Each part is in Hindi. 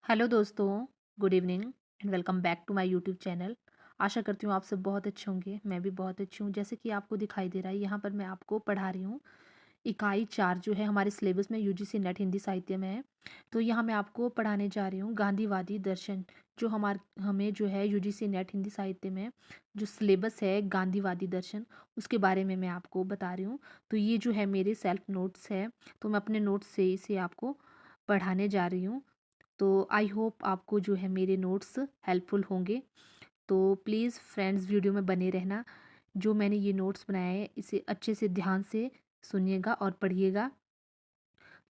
हेलो दोस्तों, good evening and welcome back to my YouTube channel. आशा करती हूँ आप सब बहुत अच्छे होंगे। मैं भी बहुत अच्छी हूँ। जैसे कि आपको दिखाई दे रहा है, यहाँ पर मैं आपको पढ़ा रही हूँ इकाई 4 जो है हमारे सिलेबस में यूजीसी नेट हिंदी साहित्य में है। तो यहाँ मैं आपको पढ़ाने जा रही हूँ गांधीवादी दर्शन, जो हमें जो है यूजीसी नेट हिंदी साहित्य में जो सिलेबस है गांधीवादी दर्शन, उसके बारे में मैं आपको बता रही हूँ। तो ये जो है मेरे सेल्फ नोट्स है, तो मैं अपने नोट्स से इसे आपको पढ़ाने जा रही हूँ। तो आई होप आपको जो है मेरे नोट्स हेल्पफुल होंगे। तो प्लीज़ फ्रेंड्स, वीडियो में बने रहना। जो मैंने ये नोट्स बनाए हैं इसे अच्छे से ध्यान से सुनिएगा और पढ़िएगा।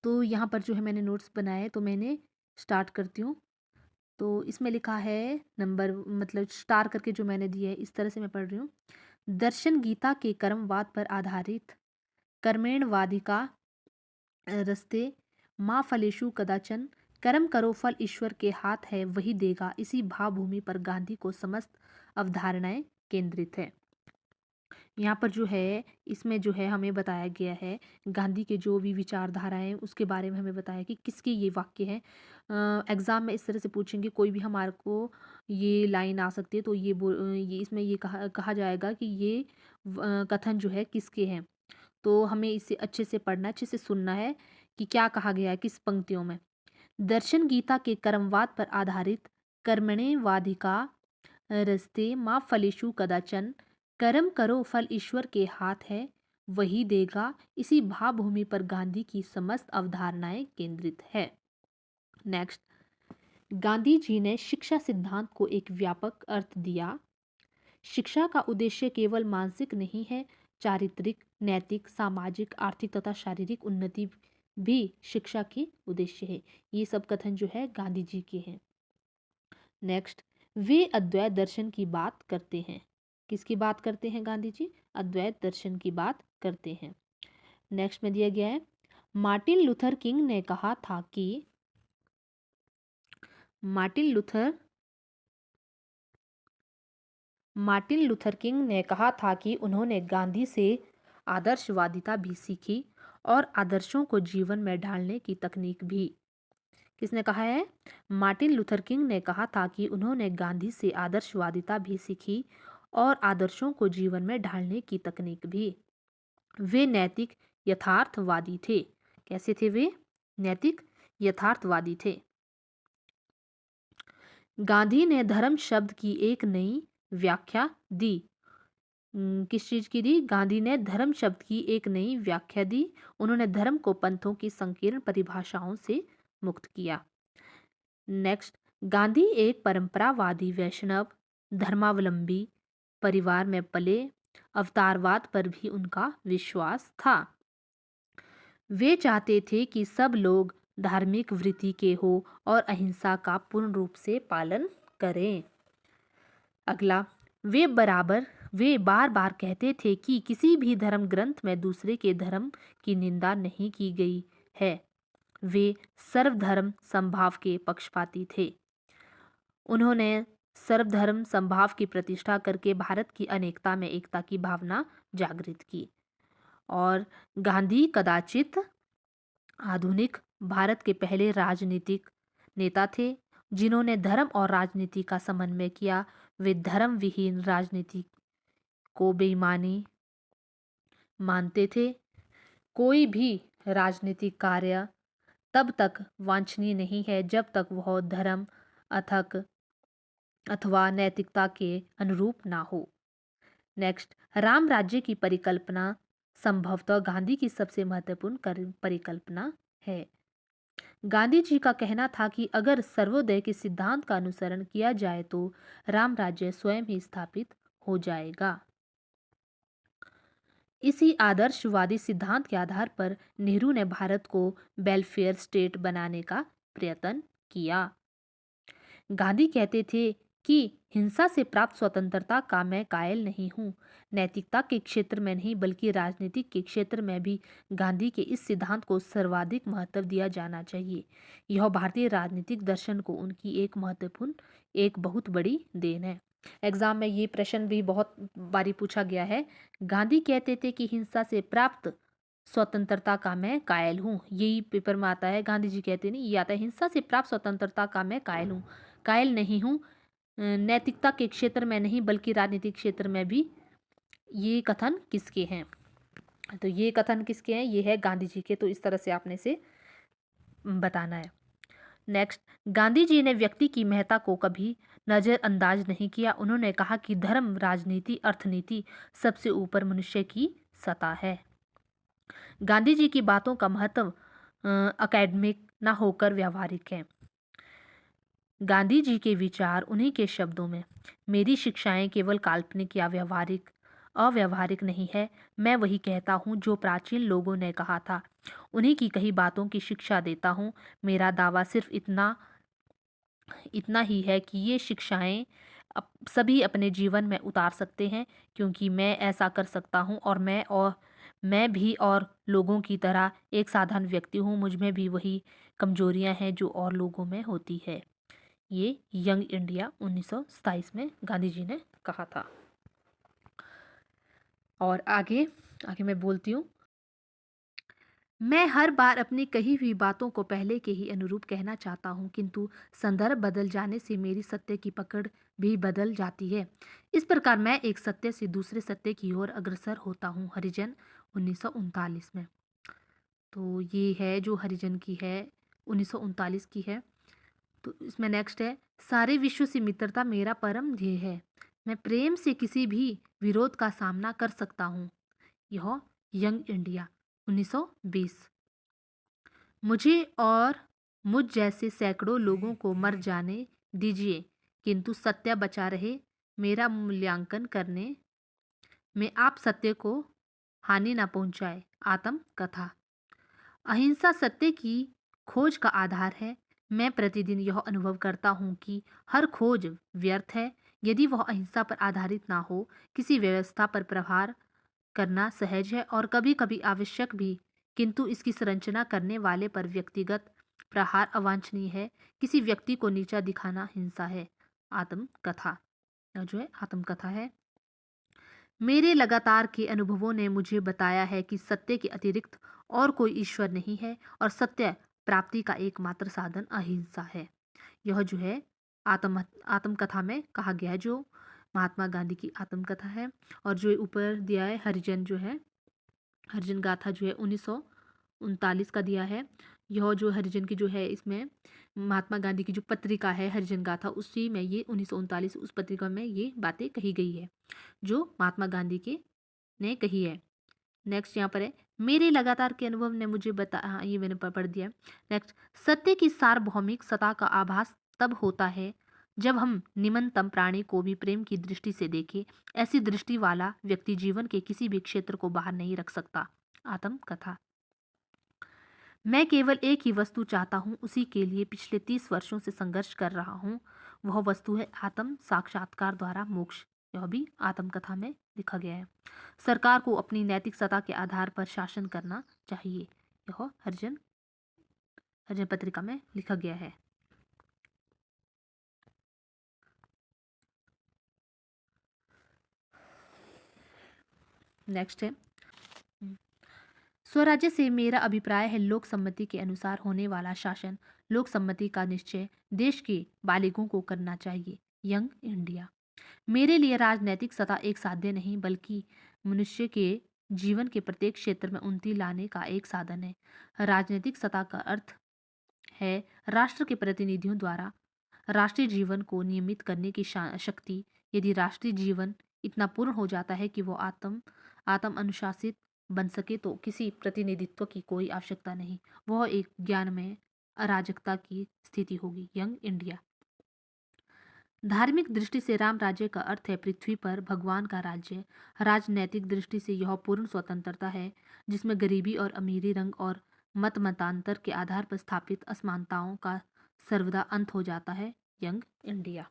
तो यहाँ पर जो है मैंने नोट्स बनाए, तो मैंने स्टार्ट करती हूँ। तो इसमें लिखा है नंबर, मतलब स्टार करके जो मैंने दिया है, इस तरह से मैं पढ़ रही हूँ। दर्शन गीता के कर्मवाद पर आधारित कर्मेणवादिका रस्ते माँ फलेषु कदाचन, कर्म करो फल ईश्वर के हाथ है वही देगा, इसी भावभूमि पर गांधी को समस्त अवधारणाएं केंद्रित है। यहाँ पर जो है इसमें जो है हमें बताया गया है गांधी के जो भी विचारधाराएं उसके बारे में हमें बताया कि किसके ये वाक्य हैं। एग्जाम में इस तरह से पूछेंगे, कोई भी हमारे को ये लाइन आ सकती है, तो ये इसमें ये कहा जाएगा कि ये कथन जो है किसके हैं। तो हमें इसे अच्छे से पढ़ना, अच्छे से सुनना है कि क्या कहा गया है किस पंक्तियों में। दर्शन गीता के कर्मवाद पर आधारित कर्मण्येवाधिका रस्ते माँ फलेषु कदाचन, कर्म करो फल ईश्वर के हाथ है वही देगा, इसी भावभूमि पर गांधी की समस्त अवधारणाएं केंद्रित है। नेक्स्ट, गांधी जी ने शिक्षा सिद्धांत को एक व्यापक अर्थ दिया। शिक्षा का उद्देश्य केवल मानसिक नहीं है, चारित्रिक, नैतिक, सामाजिक, आर्थिक तथा शारीरिक उन्नति भी शिक्षा के उद्देश्य है। ये सब कथन जो है गांधी जी के हैं। नेक्स्ट, वे अद्वैत दर्शन की बात करते हैं। किसकी बात करते हैं गांधी जी? अद्वैत दर्शन की बात करते हैं। नेक्स्ट में दिया गया है, मार्टिन लूथर किंग ने कहा था कि Martin Luther Martin Luther king ने कहा था कि उन्होंने गांधी से आदर्शवादिता भी सीखी और आदर्शों को जीवन में ढालने की तकनीक भी। किसने कहा है? मार्टिन लूथर किंग ने कहा था कि उन्होंने गांधी से आदर्शवादिता भी सीखी और आदर्शों को जीवन में ढालने की तकनीक भी। वे नैतिक यथार्थवादी थे। कैसे थे वे? नैतिक यथार्थवादी थे। गांधी ने धर्म शब्द की एक नई व्याख्या दी। किस चीज की दी? गांधी ने धर्म शब्द की एक नई व्याख्या दी। उन्होंने धर्म को पंथों की संकीर्ण परिभाषाओं से मुक्त किया। नेक्स्ट, गांधी एक परंपरावादी वैष्णव धर्मावलंबी परिवार में पले। अवतारवाद पर भी उनका विश्वास था। वे चाहते थे कि सब लोग धार्मिक वृत्ति के हो और अहिंसा का पूर्ण रूप से पालन करें। अगला, वे बार बार कहते थे कि किसी भी धर्म ग्रंथ में दूसरे के धर्म की निंदा नहीं की गई है। वे सर्वधर्म समभाव के पक्षपाती थे। उन्होंने सर्वधर्म समभाव की प्रतिष्ठा करके भारत की अनेकता में एकता की भावना जागृत की। और गांधी कदाचित आधुनिक भारत के पहले राजनीतिक नेता थे जिन्होंने धर्म और राजनीति का समन्वय किया। वे धर्म विहीन राजनीति को बेईमानी मानते थे। कोई भी राजनीतिक कार्य तब तक वांछनीय नहीं है जब तक वह धर्म अथक अथवा नैतिकता के अनुरूप ना हो। नेक्स्ट, राम राज्य की परिकल्पना संभवतः गांधी की सबसे महत्वपूर्ण परिकल्पना है। गांधी जी का कहना था कि अगर सर्वोदय के सिद्धांत का अनुसरण किया जाए तो राम राज्य स्वयं ही स्थापित हो जाएगा। इसी आदर्शवादी सिद्धांत के आधार पर नेहरू ने भारत को वेलफेयर स्टेट बनाने का प्रयत्न किया। गांधी कहते थे कि हिंसा से प्राप्त स्वतंत्रता का मैं कायल नहीं हूँ। नैतिकता के क्षेत्र में नहीं बल्कि राजनीतिक के क्षेत्र में भी गांधी के इस सिद्धांत को सर्वाधिक महत्व दिया जाना चाहिए। यह भारतीय राजनीतिक दर्शन को उनकी एक बहुत बड़ी देन है। एग्जाम में ये प्रश्न भी बहुत बारी पूछा गया है। गांधी कहते थे कि हिंसा से प्राप्त स्वतंत्रता का मैं कायल हूँ। यही पेपर में आता है, गांधी जी कहते नहीं, ये आता है, हिंसा से प्राप्त स्वतंत्रता का मैं कायल हूँ। कायल नहीं हूँ नैतिकता के क्षेत्र में नहीं बल्कि राजनीतिक क्षेत्र में भी। ये कथन किसके हैं? तो ये कथन किसके हैं? ये है गांधी जी के। तो इस तरह से आपने से बताना है। नेक्स्ट, गांधी जी ने व्यक्ति की महत्ता को कभी नजरअंदाज नहीं किया। उन्होंने कहा कि धर्म, राजनीति, अर्थनीति सबसे ऊपर मनुष्य की सत्ता है। गांधी जी की बातों का महत्व अकेडमिक ना होकर व्यावहारिक है। गांधी जी के विचार उन्हीं के शब्दों में, मेरी शिक्षाएं केवल काल्पनिक या अव्यवहारिक नहीं है। मैं वही कहता हूँ जो प्राचीन लोगों ने कहा था, उन्हीं की कही बातों की शिक्षा देता हूँ। मेरा दावा सिर्फ इतना इतना ही है कि ये शिक्षाएं सभी अपने जीवन में उतार सकते हैं, क्योंकि मैं ऐसा कर सकता हूँ और मैं भी और लोगों की तरह एक साधारण व्यक्ति हूँ। मुझ में भी वही कमजोरियाँ हैं जो और लोगों में होती है। ये यंग इंडिया 1927 में गांधी जी ने कहा था। और आगे आगे मैं बोलती हूँ, मैं हर बार अपनी कही हुई बातों को पहले के ही अनुरूप कहना चाहता हूँ, किंतु संदर्भ बदल जाने से मेरी सत्य की पकड़ भी बदल जाती है। इस प्रकार मैं एक सत्य से दूसरे सत्य की ओर अग्रसर होता हूँ। हरिजन 1939 में। तो ये है जो हरिजन की है, 1939 की है। तो इसमें नेक्स्ट है, सारे विश्व से मित्रता मेरा परम ध्येय है। मैं प्रेम से किसी भी विरोध का सामना कर सकता हूँ। यह यंग इंडिया 1920। मुझे और मुझ जैसे सैकड़ों लोगों को मर जाने दीजिए, किंतु सत्य बचा रहे। मेरा मूल्यांकन करने में आप सत्य को हानि न पहुंचाए। आत्मकथा। अहिंसा सत्य की खोज का आधार है। मैं प्रतिदिन यह अनुभव करता हूँ कि हर खोज व्यर्थ है यदि वह अहिंसा पर आधारित ना हो। किसी व्यवस्था पर प्रहार करना सहज है और कभी कभी आवश्यक भी, किंतु इसकी संरचना करने वाले पर व्यक्तिगत प्रहार अवांछनीय है। किसी व्यक्ति को नीचा दिखाना हिंसा है। आत्मकथा। यह जो है आत्मकथा है। मेरे लगातार के अनुभवों ने मुझे बताया है कि सत्य के अतिरिक्त और कोई ईश्वर नहीं है और सत्य प्राप्ति का एकमात्र साधन अहिंसा है। यह जो है आत्मकथा में कहा गया है, जो महात्मा गांधी की आत्मकथा है। और जो ऊपर दिया है हरिजन, जो है हरिजन गाथा जो है 1939 का दिया है। यह जो हरिजन की जो है, इसमें महात्मा गांधी की जो पत्रिका है हरिजन गाथा, उसी में ये 1939 उस पत्रिका में ये बातें कही गई है जो महात्मा गांधी के ने कही है। नेक्स्ट यहाँ पर है, मेरे लगातार के अनुभव ने मुझे हाँ, ये मैंने पढ़ दिया। नेक्स्ट, सत्य की सार्वभौमिक सत्ता का आभास तब होता है जब हम निम्नतम प्राणी को भी प्रेम की दृष्टि से देखें। ऐसी दृष्टि वाला व्यक्ति जीवन के किसी भी क्षेत्र को बाहर नहीं रख सकता। आत्मकथा। मैं केवल एक ही वस्तु चाहता हूँ, उसी के लिए पिछले 30 वर्षों से संघर्ष कर रहा हूँ। वह वस्तु है आत्म साक्षात्कार द्वारा मोक्ष। यह भी आत्मकथा में लिखा गया है। सरकार को अपनी नैतिक सत्ता के आधार पर शासन करना चाहिए। यह हरिजन हरिजन पत्रिका में लिखा गया है। नेक्स्ट है, स्वराज्य से मेरा अभिप्राय है लोक सम्मति के अनुसार होने वाला शासन। लोक सम्मति का निश्चय देश के बालिगों को करना चाहिए। Young India. मेरे लिए राजनैतिक सत्ता एक साध्य नहीं बल्कि मनुष्य के जीवन के प्रत्येक क्षेत्र में उन्नति लाने का एक साधन है। राजनीतिक सत्ता का अर्थ है राष्ट्र के प्रतिनिधियों द्वारा राष्ट्रीय जीवन को नियमित करने की शक्ति। यदि राष्ट्रीय जीवन इतना पूर्ण हो जाता है कि वो आत्म अनुशासित बन सके तो किसी प्रतिनिधित्व की कोई आवश्यकता नहीं। वह एक ज्ञान में अराजकता की स्थिति होगी। Young India. धार्मिक दृष्टि से राम राज्य का अर्थ है पृथ्वी पर भगवान का राज्य। राजनैतिक दृष्टि से यह पूर्ण स्वतंत्रता है जिसमें गरीबी और अमीरी, रंग और मतांतर के आधार पर स्थापित असमानताओं का सर्वदा अंत हो जाता है। Young India.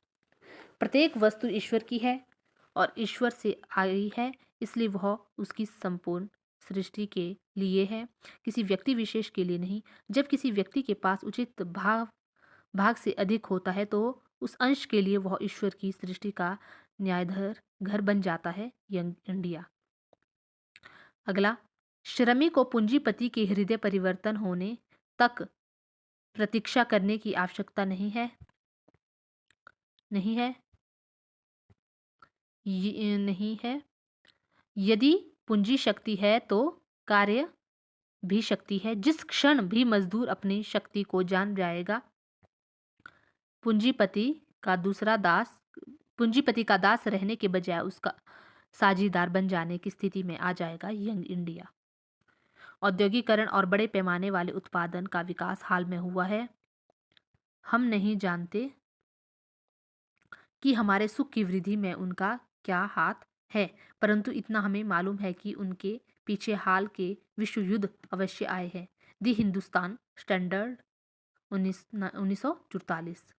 प्रत्येक वस्तु ईश्वर की है और ईश्वर से आई है, इसलिए वह उसकी संपूर्ण सृष्टि के लिए है, किसी व्यक्ति विशेष के लिए नहीं। जब किसी व्यक्ति के पास उचित भाग से अधिक होता है तो उस अंश के लिए वह ईश्वर की सृष्टि का न्यायाधर घर बन जाता है। Young India. अगला, श्रमिक को पूंजीपति के हृदय परिवर्तन होने तक प्रतीक्षा करने की आवश्यकता नहीं है। नहीं है। नहीं है। यदि पूंजी शक्ति है तो कार्य भी शक्ति है। जिस क्षण भी मजदूर अपनी शक्ति को जान जाएगा, पूंजीपति का दूसरा दास पूंजीपति का दास रहने के बजाय उसका साझीदार बन जाने की स्थिति में आ जाएगा। Young India. औद्योगिकरण और बड़े पैमाने वाले उत्पादन का विकास हाल में हुआ है। हम नहीं जानते कि हमारे सुख की वृद्धि में उनका क्या हाथ है, परंतु इतना हमें मालूम है कि उनके पीछे हाल के विश्व युद्ध अवश्य आए हैं। दी हिंदुस्तान स्टैंडर्ड 1944।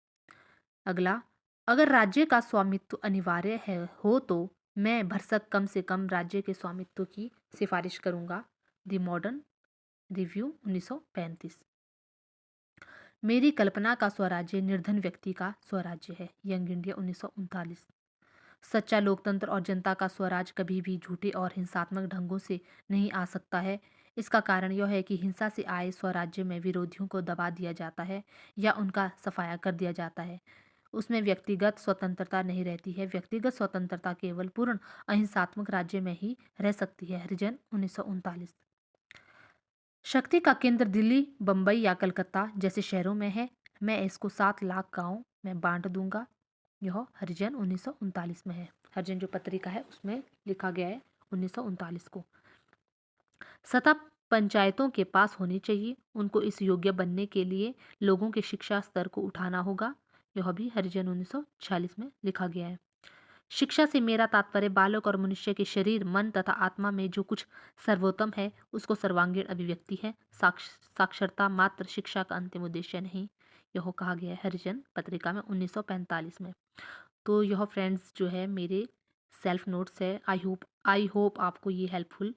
अगला, अगर राज्य का स्वामित्व अनिवार्य है हो तो मैं भरसक कम से कम राज्य के स्वामित्व की सिफारिश करूंगा। The modern review 1935। मेरी कल्पना का स्वराज्य निर्धन व्यक्ति का स्वराज्य है। Young India 1939। सच्चा लोकतंत्र और जनता का स्वराज कभी भी झूठे और हिंसात्मक ढंगों से नहीं आ सकता है। इसका कारण यह है कि हिंसा से आए स्वराज्य में विरोधियों को दबा दिया जाता है या उनका सफाया कर दिया जाता है। उसमें व्यक्तिगत स्वतंत्रता नहीं रहती है। व्यक्तिगत स्वतंत्रता केवल पूर्ण अहिंसात्मक राज्य में ही रह सकती है। हरिजन 1939। शक्ति का केंद्र दिल्ली, बम्बई या कलकत्ता जैसे शहरों में है। मैं इसको 7 लाख गाँव में बांट दूंगा। यह हरिजन 1939 में है। हरिजन जो पत्रिका है उसमें लिखा गया है 1939 को। सत्ता पंचायतों के पास होनी चाहिए। उनको इस योग्य बनने के लिए लोगों के शिक्षा स्तर को उठाना होगा। यह भी हरिजन 1946 में लिखा गया है। शिक्षा से मेरा तात्पर्य बालक और मनुष्य के शरीर, मन तथा आत्मा में जो कुछ सर्वोत्तम है उसको सर्वांगीण अभिव्यक्ति है। साक्षरता मात्र शिक्षा का अंतिम उद्देश्य नहीं, यह कहा गया है हरिजन पत्रिका में 1945 में। तो यह फ्रेंड्स जो है मेरे सेल्फ नोट्स है। आई होप आपको ये हेल्पफुल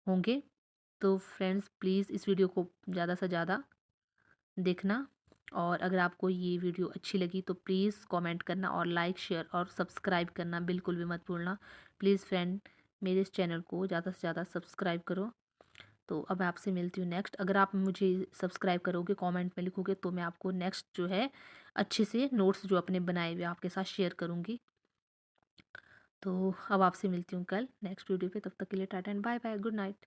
होंगे। तो फ्रेंड्स प्लीज़ इस वीडियो को ज़्यादा से ज़्यादा देखना, और अगर आपको ये वीडियो अच्छी लगी तो प्लीज़ कमेंट करना और लाइक, शेयर और सब्सक्राइब करना बिल्कुल भी मत भूलना। प्लीज़ फ्रेंड मेरे इस चैनल को ज़्यादा से ज़्यादा सब्सक्राइब करो। तो अब मैं आपसे मिलती हूँ नेक्स्ट। अगर आप मुझे सब्सक्राइब करोगे, कमेंट में लिखोगे, तो मैं आपको नेक्स्ट जो है अच्छे से नोट्स जो अपने बनाए हुए आपके साथ शेयर करूँगी। तो अब आपसे मिलती हूँ कल नेक्स्ट वीडियो पे। तब तक के लिए tata and bye bye, good night.